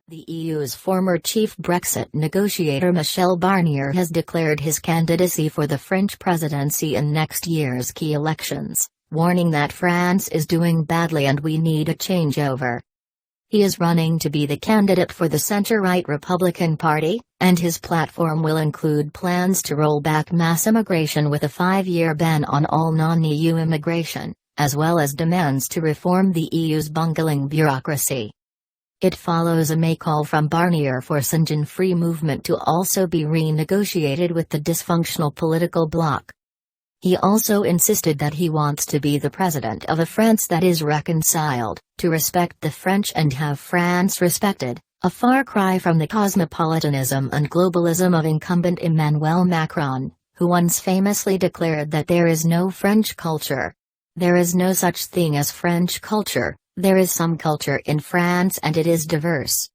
The EU's former chief Brexit negotiator Michel Barnier has declared his candidacy for the French presidency in next year's key elections, warning that France is doing badly and we need a changeover. He is running to be the candidate for the centre-right Republican Party, and his platform will include plans to roll back mass immigration with a 5-year ban on all non-EU immigration, as well as demands to reform the EU's bungling bureaucracy. It follows a May call from Barnier for Schengen free movement to also be renegotiated with the dysfunctional political bloc. He also insisted that he wants to be the president of a France that is reconciled, to respect the French and have France respected, a far cry from the cosmopolitanism and globalism of incumbent Emmanuel Macron, who once famously declared that there is no French culture. There is no such thing as French culture. There is some culture in France and it is diverse.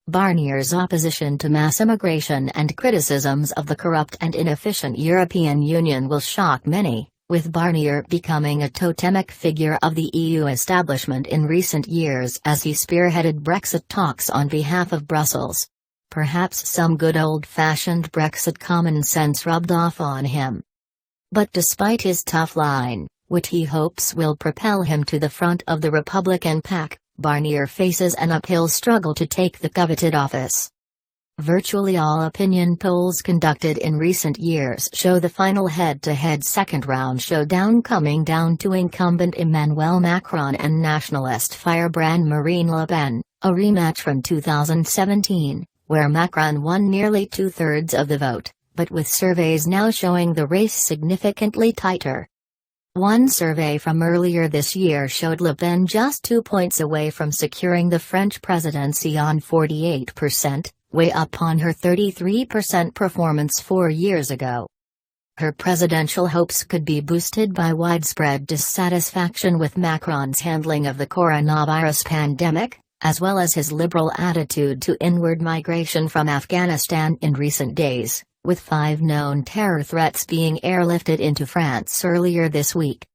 Barnier's opposition to mass immigration and criticisms of the corrupt and inefficient European Union will shock many, with Barnier becoming a totemic figure of the EU establishment in recent years as he spearheaded Brexit talks on behalf of Brussels. Perhaps some good old-fashioned Brexit common sense rubbed off on him. But despite his tough line, which he hopes will propel him to the front of the Republican pack, Barnier faces an uphill struggle to take the coveted office. Virtually all opinion polls conducted in recent years show the final head-to-head second-round showdown coming down to incumbent Emmanuel Macron and nationalist firebrand Marine Le Pen, a rematch from 2017, where Macron won nearly two-thirds of the vote, but with surveys now showing the race significantly tighter. One survey from earlier this year showed Le Pen just 2 points away from securing the French presidency on 48%, way up on her 33% performance 4 years ago. Her presidential hopes could be boosted by widespread dissatisfaction with Macron's handling of the coronavirus pandemic, as well as his liberal attitude to inward migration from Afghanistan in recent days, with 5 known terror threats being airlifted into France earlier this week.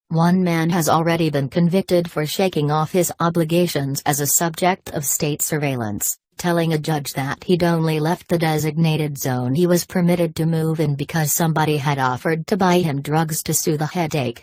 One man has already been convicted for shaking off his obligations as a subject of state surveillance, telling a judge that he'd only left the designated zone he was permitted to move in because somebody had offered to buy him drugs to soothe a headache.